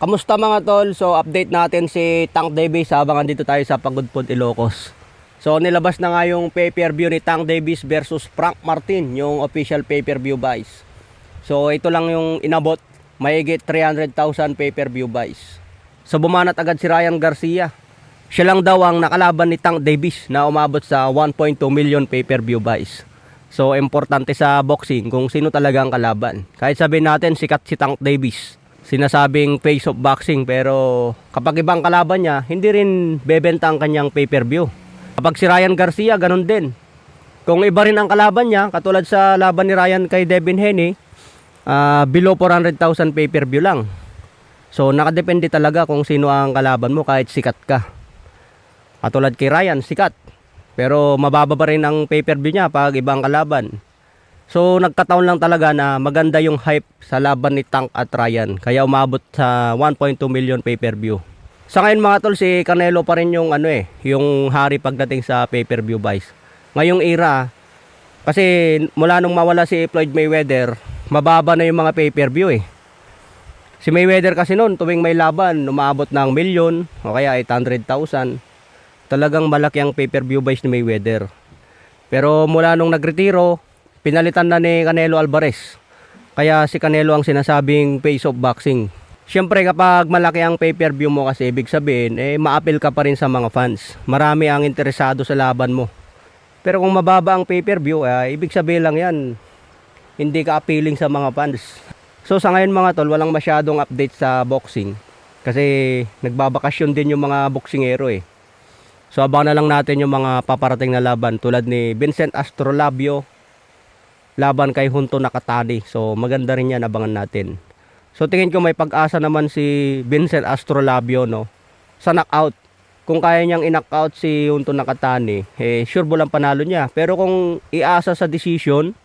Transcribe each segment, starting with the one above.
Kamusta mga tol? So update natin si Tank Davis habang andito tayo sa Pagudpud, Ilocos. So nilabas na nga yung pay-per-view ni Tank Davis versus Frank Martin, yung official pay-per-view buys. So ito lang yung inabot, mahigit 300,000 pay-per-view buys. So bumanat agad si Ryan Garcia. Siya lang daw ang nakalaban ni Tank Davis na umabot sa 1.2 million pay-per-view buys. So importante sa boxing kung sino talaga ang kalaban. Kahit sabihin natin sikat si Tank Davis, sinasabing face of boxing, pero kapag ibang kalaban niya, hindi rin bebenta ang kanyang pay-per-view. Kapag si Ryan Garcia, ganun din. Kung iba rin ang kalaban niya, katulad sa laban ni Ryan kay Devin Haney, below 400,000 pay-per-view lang. So nakadepende talaga kung sino ang kalaban mo kahit sikat ka. Katulad kay Ryan, sikat, pero mababa pa rin ang pay-per-view niya pag ibang kalaban. So nagkataon lang talaga na maganda yung hype sa laban ni Tank at Ryan, kaya umabot sa 1.2 million pay-per-view. Sa ngayon mga tol, si Canelo pa rin yung yung hari pagdating sa pay-per-view buys. Ngayong era, kasi mula nung mawala si Floyd Mayweather, mababa na yung mga pay-per-view eh. Si Mayweather kasi noon, tuwing may laban, umabot ng milyon o kaya 800,000. Talagang malaki ang pay-per-view buys ni Mayweather. Pero mula nung nagretiro, pinalitan na ni Canelo Alvarez. Kaya si Canelo ang sinasabing face of boxing. Siyempre kapag malaki ang pay-per-view mo, kasi ibig sabihin ma-appeal ka pa rin sa mga fans. Marami ang interesado sa laban mo. Pero kung mababa ang pay-per-view, ibig sabihin lang yan, hindi ka appealing sa mga fans. So sa ngayon mga tol, walang masyadong update sa boxing. Kasi nagbabakasyon din yung mga boksingero eh. So abangan na lang natin yung mga paparating na laban tulad ni Vincent Astrolabio laban kay Junto Nakatani. So maganda rin yan, abangan natin. So tingin ko may pag-asa naman si Vincent Astrolabio sa knockout. Kung kaya niyang i-knockout si Junto Nakatani, sure bulang panalo niya. Pero kung iasa sa decision,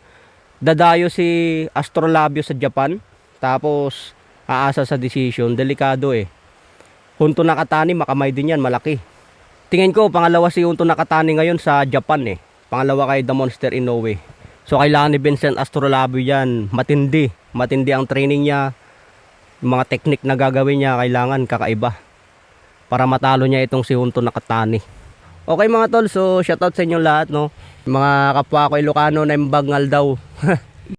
dadayo si Astrolabio sa Japan, tapos aasa sa decision, delikado eh. Junto Nakatani, makamay din yan, malaki. Tingin ko pangalawa si Junto Nakatani ngayon sa Japan eh. Pangalawa kay The Monster Inoue. So kailangan ni Vincent Astrolabio yan, matindi ang training niya, yung mga technique na gagawin niya kailangan kakaiba para matalo niya itong si Junto Nakatani. Okay mga tol, so shoutout sa inyo lahat Mga kapwa ko Ilocano na imbangal daw.